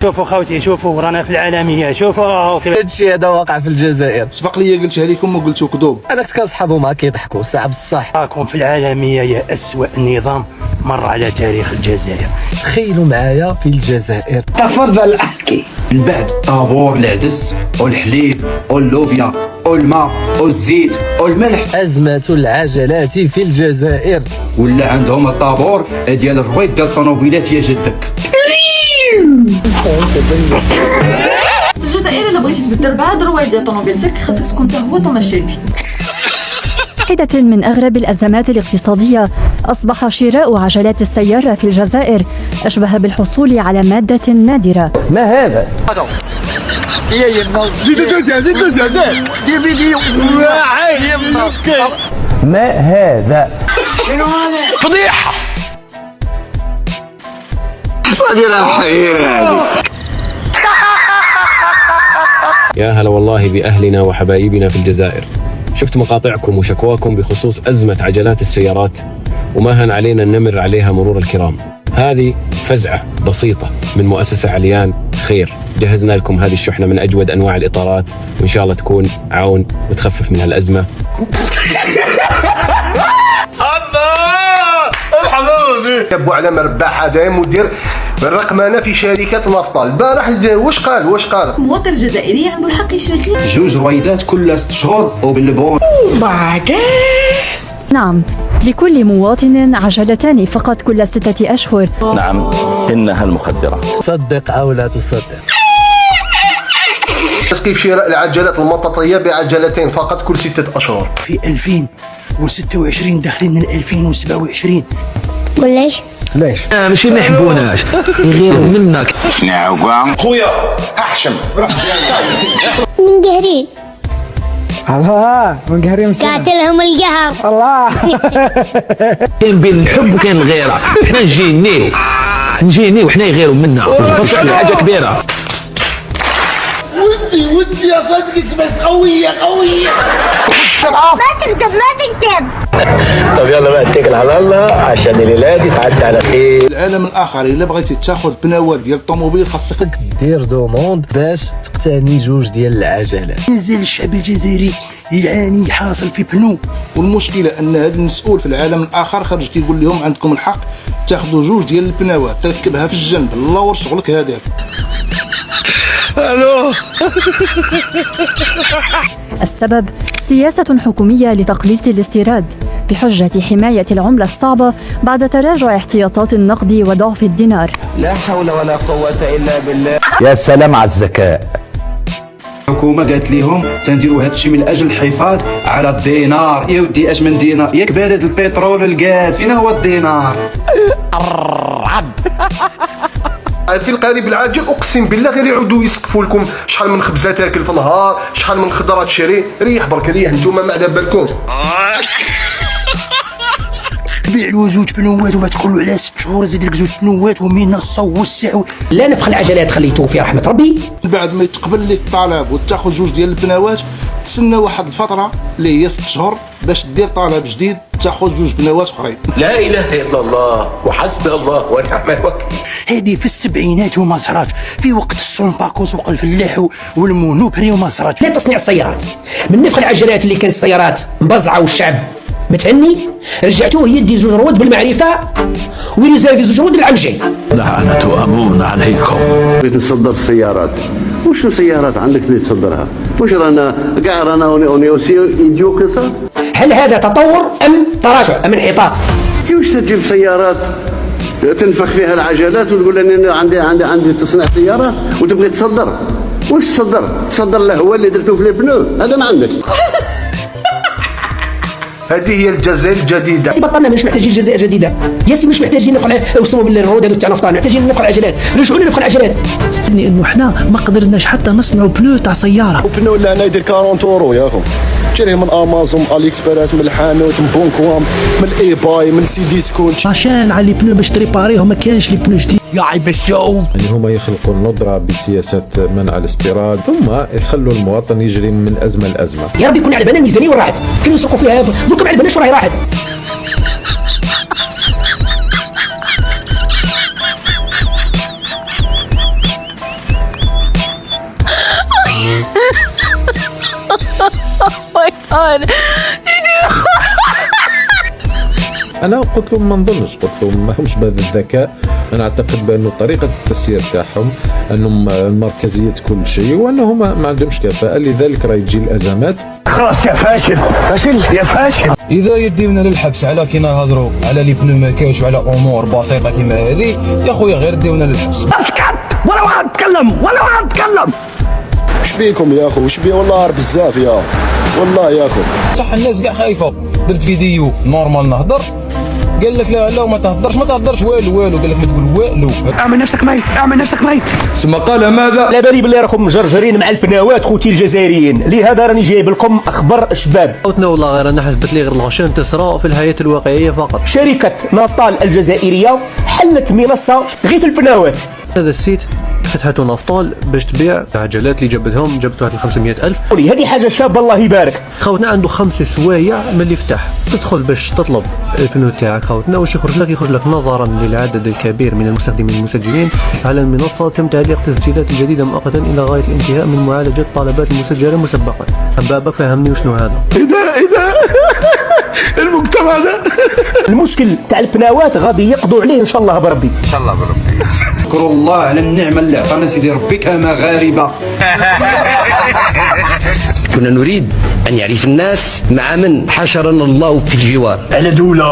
شوفوا خوتي، شوفوا رانا في العالميه، شوفوا هادشي هذا واقع في الجزائر. سبق لي قلتها لكم وقلتو كذوب. انا كنت كنصحابهم معاك كيضحكوا ساعه بصح. راكم في العالميه يا أسوأ نظام مر على تاريخ الجزائر. تخيلوا معايا في الجزائر. تفضل احكي. من بعد طابور العدس والحليب واللوبيا والماء والزيت والملح، أزمة العجلات في الجزائر. ولا عندهم الطابور ديال الرويد ديال الطوموبيلات يا جدك. في الجزائر الا بغيتي تبدل بعض الروايد ديال طوموبيلتك خاصك تكون حتى هو طوماشيبي. واحدة من أغرب الأزمات الاقتصادية أصبح شراء عجلات السيارة في الجزائر أشبه بالحصول على مادة نادرة. ما هذا؟ ما هذا؟ فضيحة. يا هلا والله بأهلنا وحبايبنا في الجزائر. شفت مقاطعكم وشكواكم بخصوص أزمة عجلات السيارات، وما هن علينا أن نمر عليها مرور الكرام. هذه فزعة بسيطة من مؤسسة عليان خير، جهزنا لكم هذه الشحنة من أجود أنواع الإطارات، وإن شاء الله تكون عون وتخفف من هالأزمة. ابو على مرباح هذا مدير الرقمنه في شركه نفط. البارح واش قال المواطن الجزائري عنده الحق يشري جوج رويدات كل 6 شهور وبالبون. نعم، لكل مواطن عجلتان فقط كل 6 أشهر. نعم، إنها المخدرات. صدق أو لا تصدق. كيف شراء العجلات المطاطيه بعجلتين فقط كل 6 أشهر. في 2026 داخلين من 2027. ولاش؟ ليش؟ ماشي ما يحبوناش، يغيروا منك. شنو خويا احشم من قهرين. الله من قهرين قاتلهم القهر. الله. كاين بين الحب وكاين الغيرة. حنا نجي وحنا يغيروا منا. حاجة كبيرة. ودي يا صدقك بس قويه. ما تكذب. طب يلا بقى اتكل على الله عشان الليله دي تعدي على خير. العالم الاخر الا بغيتي تاخذ بنوات ديال الطوموبيل خاصك دير دوموند باش تقتني جوج ديال العجلات. مازال الشعب الجزائري يعاني حاصل في بنو. والمشكله ان هذا المسؤول في العالم الاخر خرج كيقول لهم عندكم الحق تاخذوا جوج ديال البنوات تركبها في الجنب. الله ور شغلك هذاك. الو. السبب سياسة حكومية لتقليص الاستيراد بحجة حماية العملة الصعبة بعد تراجع احتياطات النقد وضعف الدينار. لا حول ولا قوة إلا بالله. يا سلام على الذكاء. الحكومه قالت لهم تنديروا هذا الشيء من اجل الحفاظ على الدينار. يا ودي اش من دينار؟ ياك بارد البترول الغاز، فين هو الدينار؟ في القريب العاجل اقسم بالله غير يعودوا يسقفوا لكم شحال من خبزه تاكل في النهار، شحال من خضره تشري. ريح برك ريح، نتوما ما على بالكم. بيعوا زوج بنوات وما تقولوا على 6 شهور زيد لك 2 بنوات ومن الصوصع. لا نفخ العجلات خليته في رحمة ربي. بعد ما يتقبل لك الطلب وتاخذ جوج ديال البنوات تسنى واحد الفتره اللي هي 6 شهور باش دير طلب جديد تاخذ جوج بنوات اخرين. لا اله الا الله وحسبي الله ونعم الوكيل. هذه في السبعينات وما صرات، في وقت السونباك وسوق الفلاح والمونوبري وما صرات. لا تصنيع السيارات من نفخ العجلات اللي كانت السيارات مبزعة والشعب متهني، رجعتوه يدي زوج رواد بالمعرفة ويرزاقي زوج رواد العام الجاي. لعنة أمون عليكم. بغيت نصدر السيارات. وشنو سيارات عندك اللي تصدرها؟ واش رانا كاع رانا اوني اوسي ايديو كسا؟ هل هذا تطور ام تراجع ام انحطاط؟ كيفاش تجيب سيارات تنفخ فيها العجلات وتقول لي عندي تصنيع سيارات وتبغي تصدر؟ واش تصدر له هو اللي درتو في البنو؟ هذا ما عندك. هذه هي الجزائر الجديده. سي بطلنا مش محتاجين الجزائر جديده. يا سي مش محتاجين نفخ وسموا بالرود هذو تاع نفطان، محتاجين نفخ العجلات. رجعوا لنا نفخ العجلات. انه احنا ما قدرناش حتى نصنعوا بنو تاع سياره. وبنو اللي هنا يدير 40 اورو يا اخو. تشريه من امازون، الي اكسبريس، من الحانوت، من بونكوام، من اي باي، من سي ديسكونت. عشان على لي بنو باش تريباريهم ما كانش لي بنو جديد. يا عيب الشو. يعني هما يخلقوا الندرة بسياسة منع الاستيراد ثم يخلوا المواطن يجري من أزمة لأزمة. يا ربي يكون على بالنا الميزانية وين راحت؟ كانوا يسوقوا فيها ذوك على بالنا شو راهي راحت. انا قلت لهم ما نظنش، قلت لهم ما همش بهذا الذكاء. انا اعتقد بانه طريقه التسيير تاعهم انهم مركزيه كل شيء، وانهم ما عندهمش كفاءه، لذلك راه تجي الازمات. خلاص يا فاشل، فاشل يا فاشل. اذا يديونا للحبس على كي نهضروا على لي بنو ما كاينش وعلى امور بسيطه كيما هذه، يا خويا غير ديونا للحبس. اسكت ولا واحد تكلم ولا واحد تكلم. وش بيكم يا اخو؟ وش بيه والله بزاف يا والله يا اخو. صح الناس كاع خايفه. درت فيديو نورمال نهضر، قال لك لا لا ما تهضرش والو، قال لك ما تقول والو. اعمل نفسك ميت، اعمل نفسك ميت. ثم قال ماذا؟ لا بالي باللي راكم مجرجرين مع البناوات خوتي الجزائريين، لهذا راني جايب لكم اخبار شباب. خوتنا والله غير انا حسبت لي غير الغشان تصرا في الحياه الواقعيه فقط. شركه نافطال الجزائريه حلت منصه غير في البناوات. هذا السيت فتحته نافطال باش تبيع العجلات اللي جابت واحد 500,000. هذه حاجه شابه الله يبارك. خوتنا عنده 5 سوايع من اللي فتح، تدخل باش تطلب البنو تاعك خوتنا، واش يخرج لك نظرا للعدد الكبير من المستخدمين المسجلين على المنصه. تم تعليق تسجيلات جديده مؤقتا الى غايه الانتهاء من معالجه الطلبات المسجله مسبقا. حبابك فهمني وشنو هذا؟ اذا المجتمع ده المشكل تاع البناوات غادي يقضوا عليه ان شاء الله بربي. ان شاء الله بربي. اذكروا الله على النعمه اللي عطانا سيدي ربي كمغاربه. كنا نريد أن يعرف الناس مع من حشرنا الله في الجوار. على دولة